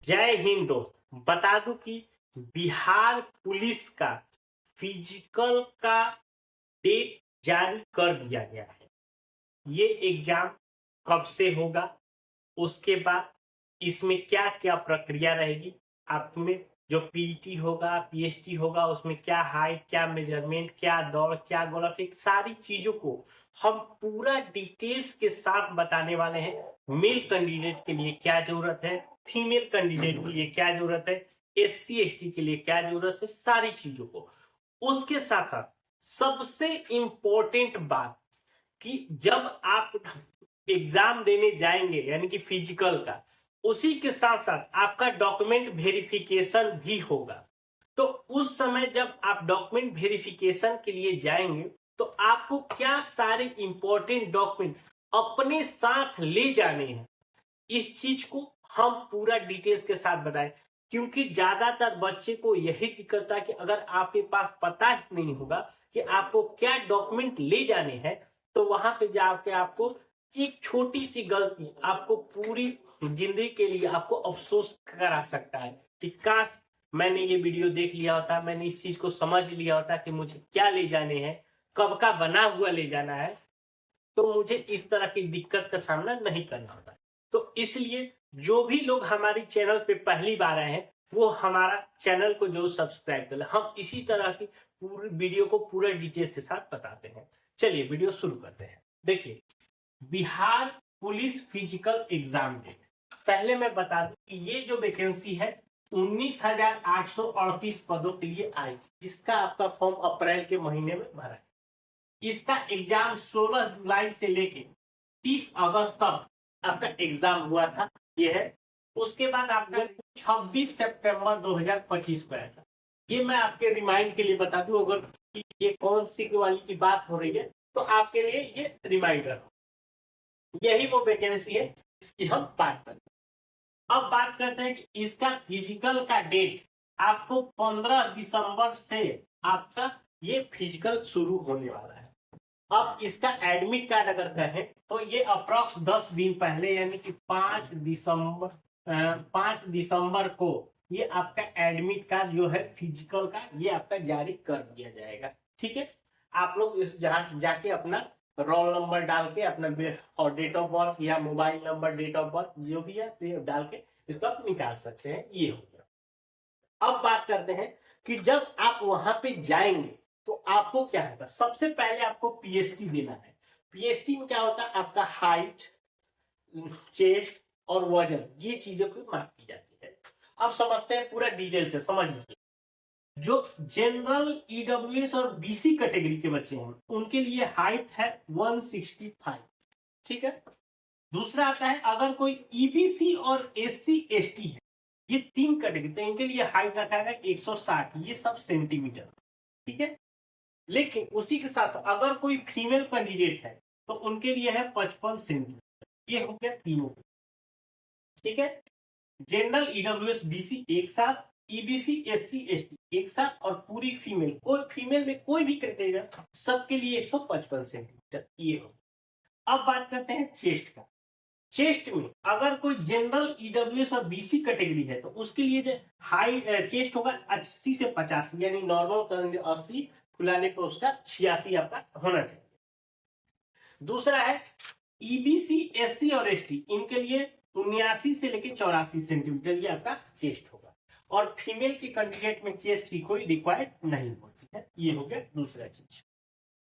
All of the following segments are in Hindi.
जय हिंद दोस्त। बता दूं कि बिहार पुलिस का फिजिकल का डेट जारी कर दिया गया है। ये एग्जाम कब से होगा, उसके बाद इसमें क्या क्या प्रक्रिया रहेगी, आप में जो पीटी होगा, पीएसटी होगा, उसमें क्या हाइट, क्या मेजरमेंट, क्या दौड़, क्या गोला फेंक, सारी चीजों को हम पूरा डिटेल्स के साथ बताने वाले हैं। मेल कैंडिडेट के लिए क्या जरूरत है, फीमेल कैंडिडेट के लिए क्या जरूरत है, एससी एसटी के लिए क्या जरूरत है, सारी चीजों को। उसके साथ साथ सबसे इंपॉर्टेंट बात कि जब आप एग्जाम देने जाएंगे यानी कि फिजिकल का, उसी के साथ साथ आपका डॉक्यूमेंट वेरिफिकेशन भी होगा। तो उस समय जब आप डॉक्यूमेंट वेरिफिकेशन के लिए जाएंगे तो आपको क्या सारे इंपॉर्टेंट डॉक्यूमेंट अपने साथ ले जाने हैं, इस चीज को हम पूरा डिटेल्स के साथ बताएं। क्योंकि ज्यादातर बच्चे को यही दिक्कत है कि अगर आपके पास पता ही नहीं होगा कि आपको क्या डॉक्यूमेंट ले जाने हैं, तो वहां पे जाके आपको एक छोटी सी गलती आपको पूरी जिंदगी के लिए आपको अफसोस करा सकता है कि काश मैंने ये वीडियो देख लिया होता, मैंने इस चीज को समझ लिया होता कि मुझे क्या ले जाने हैं, कब का बना हुआ ले जाना है, तो मुझे इस तरह की दिक्कत का सामना नहीं करना होता। तो इसलिए जो भी लोग हमारी चैनल पे पहली बार आए हैं वो हमारा चैनल को जरूर सब्सक्राइब कर ले। हम इसी तरह की पूरी वीडियो को पूरा डिटेल्स के साथ बताते हैं। चलिए वीडियो शुरू करते हैं। देखिए, Bihar police physical exam date, पहले मैं बता दूं कि ये जो वैकेंसी है 19,838 पदों के लिए आई। इसका आपका फॉर्म अप्रैल के महीने में भरा है। इसका एग्जाम 16 जुलाई से लेके 30 अगस्त तक आपका एग्जाम हुआ था। ये है। उसके बाद आपका 26 सितंबर 2025 को आया था। ये मैं आपके रिमाइंड के लिए बता दूं, अगर ये कौन सी वाली की बात हो रही है तो आपके लिए ये रिमाइंडर, यही वो वैकेंसी है जिसकी हम बात करते हैं। अब बात करते हैं कि इसका फिजिकल का डेट आपको 15 दिसंबर से आपका ये फिजिकल शुरू होने वाला है। अब इसका एडमिट कार्ड अगर कहें तो ये अप्रॉक्स 10 दिन पहले यानी कि 5 दिसंबर को ये आपका एडमिट कार्ड जो है फिजिकल का ये आपका जारी कर दिया जाएगा। ठीक है, आप लोग इस जाके अपना रोल नंबर डाल के अपना और डेट ऑफ बर्थ या mobile number, date of birth जो भी है डाल के इसको आप निकाल सकते हैं। ये हो गया। अब बात करते हैं कि जब आप वहां पे जाएंगे तो आपको क्या है, सबसे पहले आपको पीएसटी देना है। पीएसटी में क्या होता है, आपका हाइट, चेस्ट और वजन, ये चीजों की माप की जाती है। अब समझते हैं पूरा डिटेल से, समझ लीजिए। जो जनरल ईडब्ल्यूएस और बीसी कैटेगरी के बच्चे हैं उनके लिए हाइट है 165। ठीक है। दूसरा आता है अगर कोई ईबीसी और एससी एसटी है, ये 3 कैटेगरी, तो इनके लिए हाइट रखा है 160, ये सब सेंटीमीटर। ठीक है। लेकिन उसी के साथ अगर कोई फीमेल कैंडिडेट है तो उनके लिए है 55 सेंटीमीटर। ये हो गया तीनों। ठीक है। जनरल ईडब्ल्यूएस बीसी एक साथ, ईबीसी एससी एसटी एक साथ, और पूरी फीमेल, कोई फीमेल में कोई भी कैटेगरी सबके लिए 155 सेंटीमीटर। ये हो। अब बात करते हैं चेस्ट का। चेस्ट में अगर कोई जनरल ईडब्ल्यूएस और बीसी कैटेगरी है तो उसके लिए जो हाई चेस्ट होगा 80 से 85, यानी नॉर्मल 80, फुलाने पर उसका 86 आपका होना चाहिए। दूसरा है ईबीसी एससी और एसटी, इनके लिए 79 से लेकर 84 सेंटीमीटर ये आपका चेस्ट होगा। और फीमेल के कैंडिडेट में चेस्ट की कोई रिक्वायर्ड नहीं होती है। ये हो गया दूसरा चीज।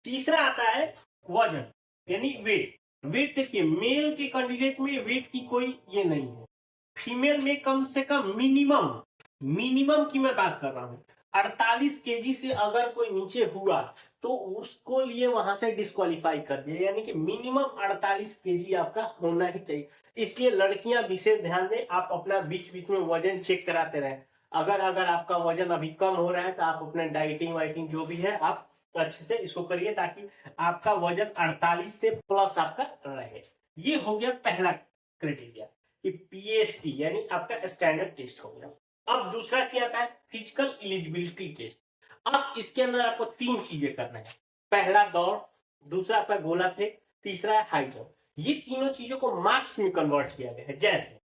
तीसरा आता है वजन यानी वेट। वेट देखिए, मेल के कैंडिडेट में वेट की कोई ये नहीं है। फीमेल में कम से कम मिनिमम की मैं बात कर रहा हूं 48 केजी से अगर कोई नीचे हुआ तो उसको लिए वहां से डिस्क्वालीफाई कर दिया, यानी कि मिनिमम 48 केजी आपका होना ही चाहिए। इसलिए लड़कियां विशेष ध्यान दें, आप अपना बीच बीच में वजन चेक कराते रहे। अगर आपका वजन अभी कम हो रहा है तो आप अपना डाइटिंग वाइटिंग जो भी है आप अच्छे से इसको करिए ताकि आपका वजन 48 से प्लस आपका रहे। ये हो गया पहला क्राइटेरिया कि पीएसटी यानी आपका स्टैंडर्ड टेस्ट हो गया। अब दूसरा चीज आता है फिजिकल एलिजिबिलिटी टेस्ट। अब इसके अंदर आपको 3 चीजें करना है। पहला दौड़, दूसरा आपका गोला फेंक, तीसरा है हाई जंप। ये तीनों चीजों को मार्क्स में कन्वर्ट किया गया है। जैसे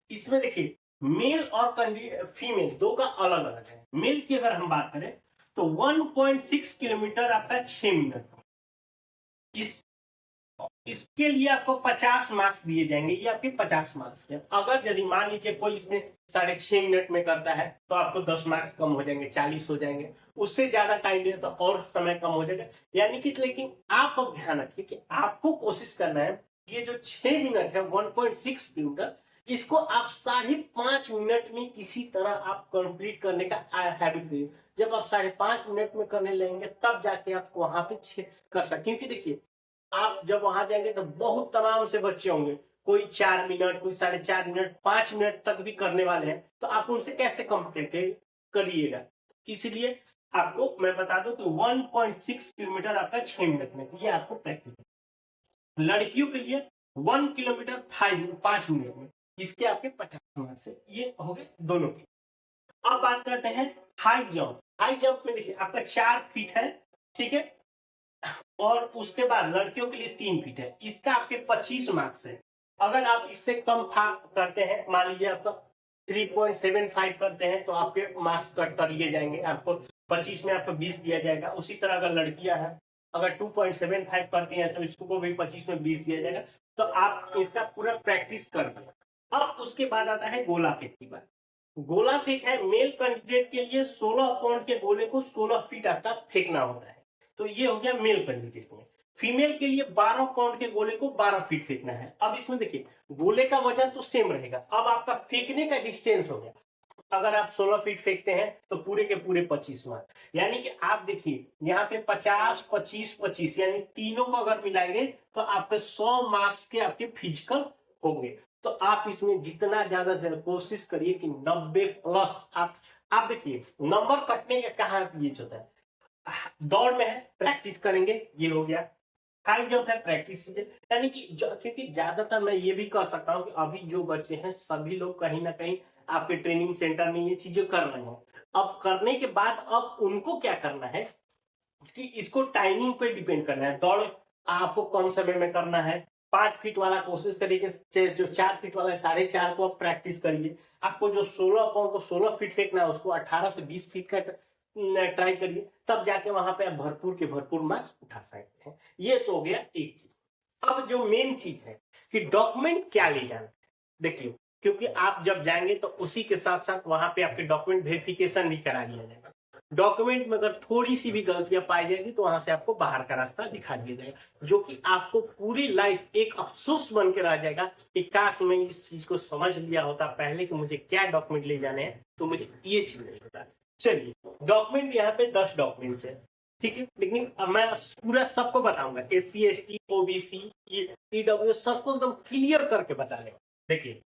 इसमें देखिए मेल और फीमेल दो का अलग अलग है। मेल की अगर हम बात करें तो 1.6 किलोमीटर आपका 6 मिनट। इस इसके लिए आपको 50 मार्क्स दिए जाएंगे, ये आपके 50 मार्क्स है। अगर यदि मान लीजिए कोई इसमें 6.5 मिनट में करता है तो आपको 10 मार्क्स कम हो जाएंगे, 40 हो जाएंगे। उससे ज्यादा टाइम दिए तो और समय कम हो जाएगा। यानी कि लेकिन आप अब ध्यान रखिए कि आपको कोशिश करना है ये जो 6 मिनट है 1.6 किलोमीटर, इसको आप 5.5 मिनट में किसी तरह आप कंप्लीट करने का हैबिट करिए। जब आप 5.5 मिनट में करने लगेंगे तब जाके आप वहां पे कर सकते। क्योंकि देखिए आप जब वहां जाएंगे तो बहुत तमाम से बच्चे होंगे, कोई 4 मिनट, कोई 4.5 मिनट, 5 मिनट तक भी करने वाले हैं, तो आप उनसे कैसे कंप्लीट करिएगा। इसीलिए आपको मैं बता दूं कि 1.6 किलोमीटर आपका 6 मिनट में, ये आपको प्रैक्टिस। लड़कियों के लिए 1 किलोमीटर 5 मिनट में, इसके आपके 50 मार्क्स है। ये हो गए दोनों के। अब बात करते हैं हाई जंप। हाई जंप में देखिए आपका 4 फीट है, ठीक है, और उसके बाद लड़कियों के लिए 3 फीट है। इसका आपके 25 मार्क्स है। अगर आप इससे कम करते हैं, मान लीजिए आपका 3.75 करते हैं तो आपके मार्क्स कट कर लिए जाएंगे, आपको 25 में आपको 20 दिया जाएगा। उसी तरह अगर लड़कियां हैं, अगर 2.75 करती हैं तो इसको भी 25 में 20 दिया जाएगा। तो आप इसका पूरा प्रैक्टिस कर दें। अब उसके बाद आता है गोला फेंक की बात। गोला फेंक है मेल कैंडिडेट के लिए 16 पाउंड के गोले को 16 फीट आपका फेंकना होता है। तो ये हो गया मेल कैंडिडेट में। फीमेल के लिए 12 पाउंड के गोले को 12 फीट फेंकना है। अब इसमें देखिए गोले का वजन तो सेम रहेगा, अब आपका फेंकने का डिस्टेंस हो गया। अगर आप 16 फीट फेंकते हैं तो पूरे के पूरे 25 मार्क्स। यानी कि आप देखिए यहाँ पे 50, 25, 25 यानी तीनों को अगर मिलाएंगे तो आपके 100 मार्क्स के आपके फिजिकल होंगे। तो आप इसमें जितना ज्यादा से कोशिश करिए कि 90 प्लस आप देखिए नंबर कटने का कहाँ ये होता है। दौड़ में है प्रैक्टिस करेंगे, ये हो गया। हाई जंप है प्रैक्टिस, यानी कि क्योंकि ज्यादातर मैं ये भी कह सकता हूँ कि अभी जो बच्चे हैं सभी लोग कहीं ना कहीं आपके ट्रेनिंग सेंटर में ये चीजें कर रहे हैं। अब करने के बाद अब उनको क्या करना है कि इसको टाइमिंग पे डिपेंड करना है। दौड़ आपको कम समय में करना है। 5 फीट वाला कोशिश करिए, जो 4 फीट वाला है 4.5 को आप प्रैक्टिस करिए। आपको जो 16 पाउंड को 16 फीट फेंकना है उसको 18 से 20 फीट का ट्राई करिए, तब जाके वहां पे आप भरपूर के भरपूर मार्क्स उठा सकते हैं। ये तो हो गया एक चीज। अब जो मेन चीज है कि डॉक्यूमेंट क्या ले जाना, देखिए क्योंकि आप जब जाएंगे तो उसी के साथ साथ वहां पे आपके डॉक्यूमेंट वेरिफिकेशन भी करा लिया जाएगा। डॉक्यूमेंट में अगर थोड़ी सी भी गलतियां पाई जाएगी तो वहां से आपको बाहर का रास्ता दिखा दिया जाएगा, जो कि आपको पूरी लाइफ एक अफसोस बन के रह जाएगा कि काश मैं इस चीज को समझ लिया होता पहले कि मुझे क्या डॉक्यूमेंट ले जाने हैं, तो मुझे ये चीज नहीं होता। चलिए डॉक्यूमेंट यहाँ पे 10 डॉक्यूमेंट्स है, ठीक है, लेकिन मैं पूरा सबको बताऊंगा। SC ST OBC EW सबको एकदम क्लियर करके बता देंगे। देखिए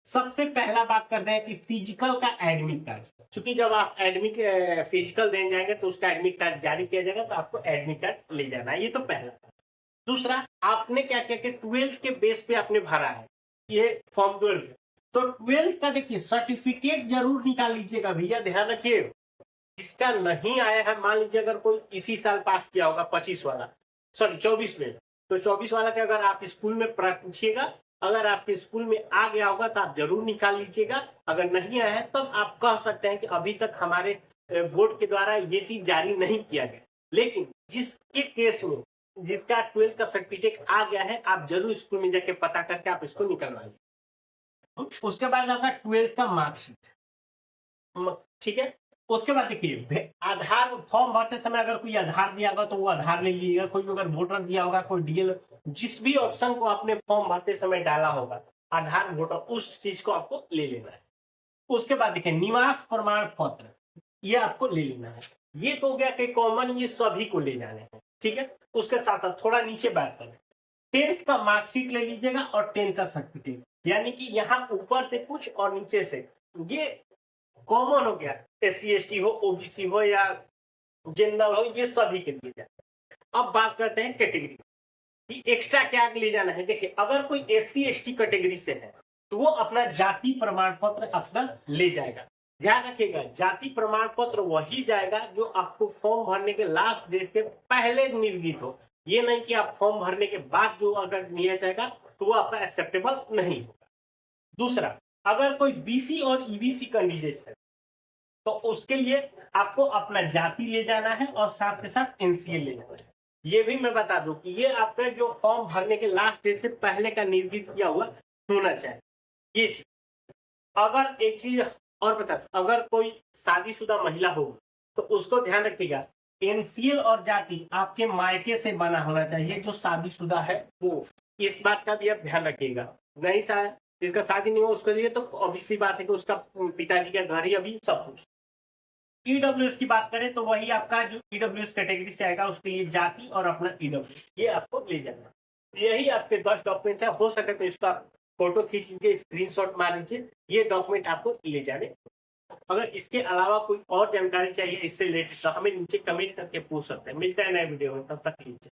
सबसे पहला बात करते हैं कि फिजिकल का एडमिट कार्ड, क्योंकि जब आप एडमिट फिजिकल देने जाएंगे तो उसका एडमिट कार्ड जारी किया जाएगा, तो आपको एडमिट कार्ड ले जाना है, ये तो पहला। दूसरा, आपने क्या क्या 12th के बेस पे आपने भरा है ये फॉर्म 12, तो 12th का देखिए सर्टिफिकेट जरूर निकाल लीजिएगा भैया, ध्यान रखिए। जिसका नहीं आया है, मान लीजिए अगर कोई इसी साल पास किया होगा 25 वाला, सॉरी 24 में, तो 24 वाला के अगर आप स्कूल में पूछिएगा, अगर आपके स्कूल में आ गया होगा तो आप जरूर निकाल लीजिएगा। अगर नहीं आया है तब आप कह सकते हैं कि अभी तक हमारे बोर्ड के द्वारा ये चीज जारी नहीं किया गया। लेकिन जिसके केस में जिसका 12th का सर्टिफिकेट आ गया है, आप जरूर स्कूल में जाके पता करके आप इसको निकलवाइए। उसके बाद आपका 12th का मार्कशीट, ठीक है। उसके बाद देखिए आधार फॉर्म भरते समय अगर कोई आधार दिया होगा तो वो आधार ले लीजिएगा। कोई अगर वोटर दिया होगा, कोई DL, जिस भी ऑप्शन को आपने फॉर्म भरते समय डाला होगा आधार वोटर, उस चीज को आपको ले लेना है। उसके बाद देखिए निवास प्रमाण पत्र, ये आपको ले लेना है। ये तो हो गया कि कॉमन, ये सभी को ले जाने हैं, ठीक है। उसके साथ साथ थोड़ा नीचे बात करें, 10th का मार्कशीट ले लीजिएगा और 10th का सर्टिफिकेट, यानी कि यहाँ ऊपर से कुछ और नीचे से ये कॉमन हो गया। SC ST हो, OBC हो या जनरल हो, ये सभी के लिए जाता है। अब बात करते हैं कैटेगरी कि एक्स्ट्रा क्या ले जाना है। देखिए अगर कोई SC ST कैटेगरी से है तो वो अपना जाति प्रमाण पत्र अपना ले जाएगा। ध्यान रखिएगा जाति प्रमाण पत्र वही जाएगा जो आपको फॉर्म भरने के लास्ट डेट के पहले निर्मित हो। ये नहीं कि आप फॉर्म भरने के बाद जो अगर लिया जाएगा तो वो आपका एक्सेप्टेबल नहीं होगा। दूसरा, अगर कोई बीसी और ईबीसी कैंडिडेट है तो उसके लिए आपको अपना जाति ले जाना है और साथ के साथ एनसीए ले जाना है। ये भी मैं बता दूं कि ये आपका जो फॉर्म भरने के लास्ट डेट से पहले का निर्धारित किया हुआ होना चाहिए। ये चीज, अगर एक चीज और बता, अगर कोई शादीशुदा महिला हो तो उसको ध्यान रखिएगा, एनसीए और जाति आपके मायके से बना होना चाहिए। जो शादीशुदा है वो, इस बात का भी आप ध्यान रखिएगा। नहीं शायद जिसका शादी नहीं हो उसके लिए तो ऑब्वियसली बात है कि उसका पिताजी का घर ही अभी सब कुछ। ईडब्ल्यूएस की बात करें तो वही आपका जो ईडब्ल्यूएस कैटेगरी से आएगा उसके लिए जाति और अपना ईडब्ल्यूएस ये आपको ले जाना। यही आपके 10 डॉक्यूमेंट है। हो सके तो इसका फोटो खींच लीजिए, स्क्रीनशॉट मार लीजिए, ये डॉक्यूमेंट आपको ले जाने। अगर इसके अलावा कोई और जानकारी चाहिए इससे रिलेटेड तो हमें नीचे कमेंट करके पूछ सकते हैं। मिलता है नए वीडियो में, तब तक लीजिए।